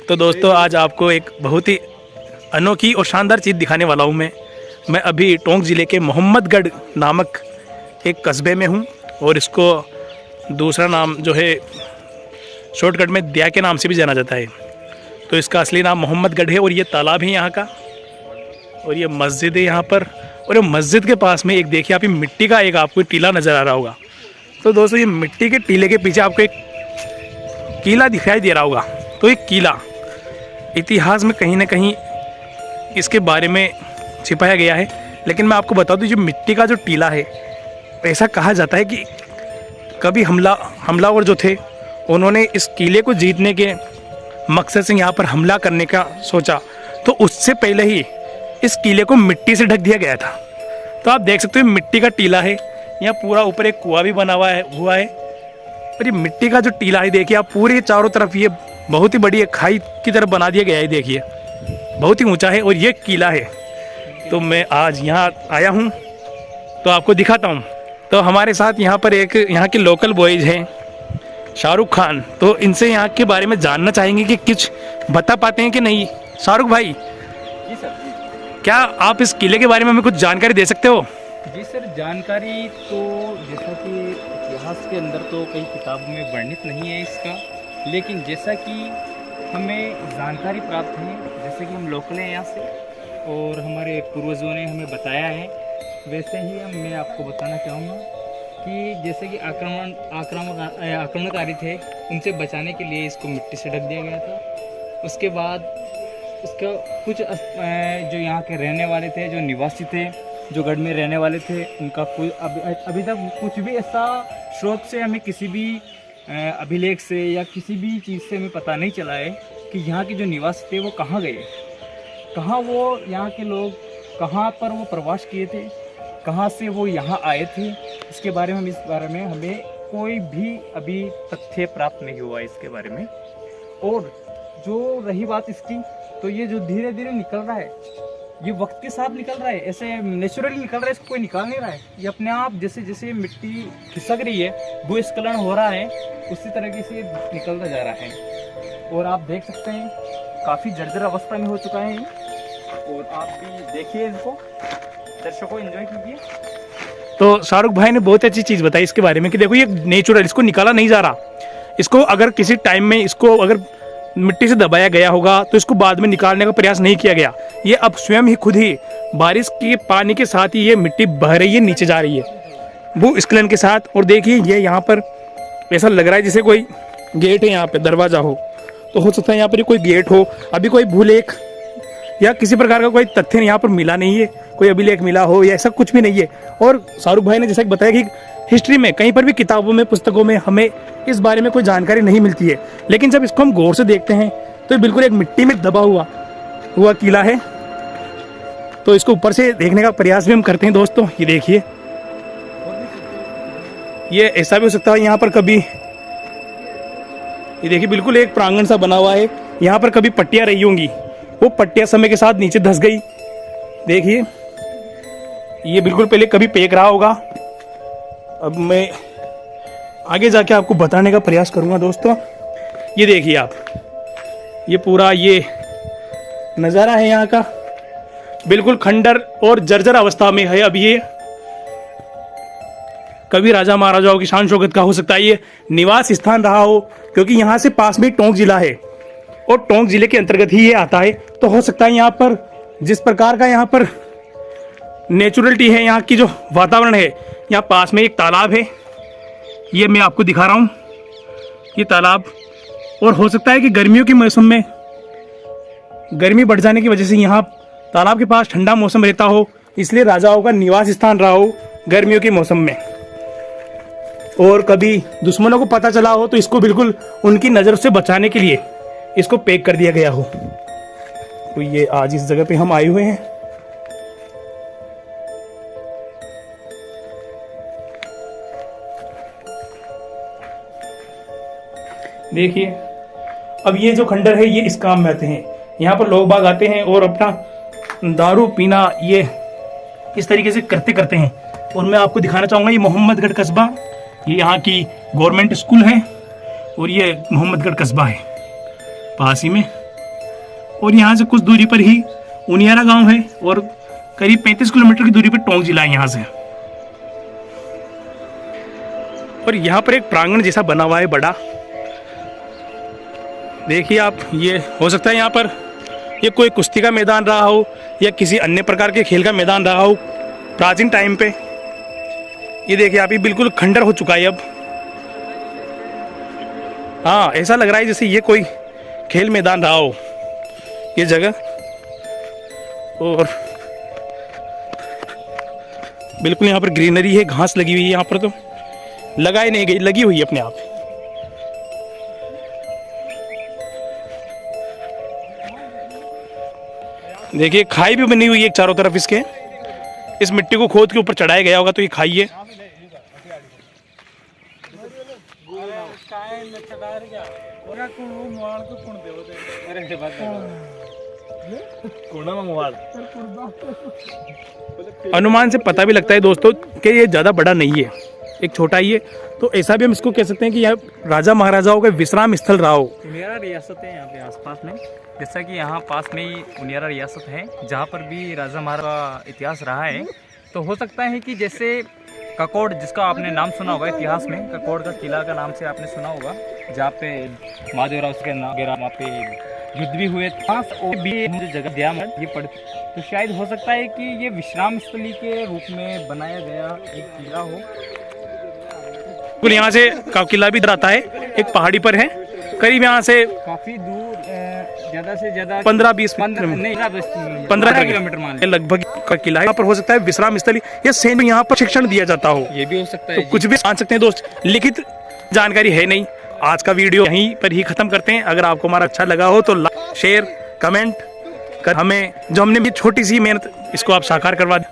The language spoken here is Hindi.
तो दोस्तों आज आपको एक बहुत ही अनोखी और शानदार चीज़ दिखाने वाला हूँ। मैं अभी टोंक ज़िले के मोहम्मदगढ़ नामक एक कस्बे में हूँ और इसको दूसरा नाम जो है शॉर्टकट में दिया के नाम से भी जाना जाता है। तो इसका असली नाम मोहम्मदगढ़ है और ये तालाब है यहाँ का और ये मस्जिद है यहाँ पर। और ये मस्जिद के पास में एक देखिए आप, ये मिट्टी का एक आपको टीला नज़र आ रहा होगा। तो दोस्तों ये मिट्टी के टीले के पीछे आपको एक किला दिखाई दे रहा होगा। तो एक किला इतिहास में कहीं ना कहीं इसके बारे में छिपाया गया है। लेकिन मैं आपको बता दूं, जो मिट्टी का जो टीला है, ऐसा कहा जाता है कि कभी हमलावर जो थे उन्होंने इस किले को जीतने के मकसद से यहाँ पर हमला करने का सोचा, तो उससे पहले ही इस किले को मिट्टी से ढक दिया गया था। तो आप देख सकते हो मिट्टी का टीला है, यहाँ पूरा ऊपर एक कुआं भी बना हुआ है। और ये मिट्टी का जो टीला है देखिए आप, पूरे चारों तरफ ये बहुत ही बड़ी एक खाई की तरफ बना दिया गया है। देखिए बहुत ही ऊंचा है और ये किला है। तो मैं आज यहाँ आया हूँ तो आपको दिखाता हूँ। तो हमारे साथ यहाँ पर एक यहाँ के लोकल बॉयज़ हैं, शाहरुख खान। तो इनसे यहाँ के बारे में जानना चाहेंगे कि कुछ बता पाते हैं कि नहीं। शाहरुख भाई जी सर। क्या आप इस किले के बारे में हमें कुछ जानकारी दे सकते हो? जी सर, जानकारी तो जैसा कि इतिहास के अंदर तो कई किताबों में वर्णित नहीं है इसका, लेकिन जैसा कि हमें जानकारी प्राप्त है, जैसे कि हम लोकल हैं यहाँ से और हमारे पूर्वजों ने हमें बताया है, वैसे ही मैं आपको बताना चाहूँगा कि जैसे कि आक्रमणकारी थे, उनसे बचाने के लिए इसको मिट्टी से ढक दिया गया था। उसके बाद उसका कुछ जो यहाँ के रहने वाले थे, जो निवासी थे, जो गढ़ में रहने वाले थे, उनका कोई अभी तक कुछ भी ऐसा स्रोत से हमें किसी भी अभिलेख से या किसी भी चीज़ से हमें पता नहीं चला है कि यहाँ के जो निवासी थे वो कहाँ गए, कहाँ वो यहाँ के लोग कहाँ पर वो प्रवास किए थे, कहाँ से वो यहाँ आए थे। इसके बारे में हमें कोई भी अभी तथ्य प्राप्त नहीं हुआ इसके बारे में। और जो रही बात इसकी, तो ये जो धीरे धीरे निकल रहा है, ये वक्त के साथ निकल रहा है, ऐसे नेचुरली निकल रहा है, इसको कोई निकाल नहीं रहा है। ये अपने आप जैसे जैसे मिट्टी खिसक रही है, भूस्खलन हो रहा है, उसी तरीके से निकलता जा रहा है। और आप देख सकते हैं काफ़ी जर्जर अवस्था में हो चुका है ये। और आप भी देखिए इसको, दर्शकों एंजॉय कीजिए। तो शाहरुख भाई ने बहुत अच्छी चीज़ बताई इसके बारे में कि देखो ये नेचुरल, इसको निकाला नहीं जा रहा। इसको अगर किसी टाइम में इसको अगर मिट्टी से दबाया गया होगा तो इसको बाद में निकालने का प्रयास नहीं किया गया। ये अब स्वयं ही खुद ही बारिश के पानी के साथ ही ये मिट्टी बह रही है, नीचे जा रही है भूस्खलन के साथ। और देखिए ये यहाँ पर ऐसा लग रहा है जैसे कोई गेट है, यहाँ पे दरवाज़ा हो, तो हो सकता है यहाँ पर कोई गेट हो। अभी कोई भूलेख या किसी प्रकार का कोई तथ्य यहाँ पर मिला नहीं है, कोई अभिलेख मिला हो या ऐसा कुछ भी नहीं है। और शाहरुख भाई ने जैसा कि बताया कि हिस्ट्री में कहीं पर भी किताबों में, पुस्तकों में हमें इस बारे में कोई जानकारी नहीं मिलती है। लेकिन जब इसको हम गौर से देखते हैं तो ये बिल्कुल एक मिट्टी में दबा हुआ किला है। तो इसको ऊपर से देखने का प्रयास भी हम करते हैं दोस्तों। ये देखिए, ये ऐसा भी हो सकता है यहाँ पर कभी, ये देखिए बिल्कुल एक प्रांगण सा बना हुआ है, यहाँ पर कभी पट्टियाँ रही होंगी, वो पट्टियाँ समय के साथ नीचे धंस गई। देखिए ये बिल्कुल पहले कभी पेक रहा होगा। अब मैं आगे जाके आपको बताने का प्रयास करूंगा दोस्तों। ये देखिए आप, ये पूरा ये नज़ारा है यहाँ का, बिल्कुल खंडर और जर्जर अवस्था में है अभी ये। कभी राजा महाराजाओं की शान शौकत का हो सकता है ये निवास स्थान रहा हो, क्योंकि यहाँ से पास में टोंक जिला है और टोंक जिले के अंतर्गत ही ये आता है। तो हो सकता है यहाँ पर जिस प्रकार का यहाँ पर नेचुरलिटी है, यहाँ की जो वातावरण है, यहाँ पास में एक तालाब है, ये मैं आपको दिखा रहा हूँ ये तालाब। और हो सकता है कि गर्मियों के मौसम में गर्मी बढ़ जाने की वजह से यहाँ तालाब के पास ठंडा मौसम रहता हो, इसलिए राजाओं का निवास स्थान रहा हो गर्मियों के मौसम में। और कभी दुश्मनों को पता चला हो तो इसको बिल्कुल उनकी नज़र से बचाने के लिए इसको पैक कर दिया गया हो। तो ये आज इस जगह पे हम आए हुए हैं। देखिए अब ये जो खंडर है ये इस काम में आते हैं, यहाँ पर लोग बाग आते हैं और अपना दारू पीना ये इस तरीके से करते करते हैं। और मैं आपको दिखाना चाहूँगा ये मोहम्मदगढ़ कस्बा, ये यहाँ की गवर्नमेंट स्कूल है और ये मोहम्मदगढ़ कस्बा है पास ही में। और यहाँ से कुछ दूरी पर ही उनियारा गांव है और करीब 35 किलोमीटर की दूरी पर टोंक जिला है यहाँ से। और यहाँ पर एक प्रांगण जैसा बना हुआ है बड़ा, देखिए आप। ये हो सकता है यहाँ पर ये कोई कुश्ती का मैदान रहा हो या किसी अन्य प्रकार के खेल का मैदान रहा हो प्राचीन टाइम पे। ये देखिए आप, ये बिल्कुल खंडर हो चुका है अब। हाँ, ऐसा लग रहा है जैसे ये कोई खेल मैदान रहा हो ये जगह। और बिल्कुल यहाँ पर ग्रीनरी है, घास लगी हुई है यहाँ पर, तो लगाई नहीं गई, लगी हुई है अपने आप। देखिए खाई भी बनी हुई है एक चारों तरफ इसके। इस मिट्टी को खोद के ऊपर चढ़ाया गया होगा तो ये खाई है। अनुमान से पता भी लगता है दोस्तों कि ये ज़्यादा बड़ा नहीं है, एक छोटा ही है। तो ऐसा भी हम इसको कह सकते हैं कि यह राजा महाराजाओं का विश्राम स्थल रहा हो। उनियारा रियासत है यहाँ पे आसपास में, जैसा कि यहाँ पास में ही उनियारा रियासत है जहाँ पर भी राजा महाराजा का इतिहास रहा है। तो हो सकता है कि जैसे ककोड़, जिसका आपने नाम सुना होगा इतिहास में, ककोड़ का किला का नाम से आपने सुना होगा, जहाँ पे महादेवराव उसके नाम वहाँ पे युद्ध भी हुए भी मुझे जगह दिया ये पड़। तो शायद हो सकता है कि ये विश्राम स्थली के रूप में बनाया गया एक किला हो। बिल्कुल यहाँ से किला भी आता है, एक पहाड़ी पर है, करीब यहाँ से काफी दूर, ज्यादा से ज्यादा 15-20 किलोमीटर मान लगभग का किला है। यहाँ पर हो सकता है विश्राम स्थली या सैन्य यहाँ पर शिक्षण दिया जाता हो, ये भी हो सकता है। तो कुछ भी मान सकते हैं दोस्त, लिखित जानकारी है नहीं। आज का वीडियो यहीं पर ही खत्म करते हैं। अगर आपको हमारा अच्छा लगा हो तो लाइक, शेयर, कमेंट कर हमें, जो हमने भी छोटी सी मेहनत इसको आप साकार करवा दें।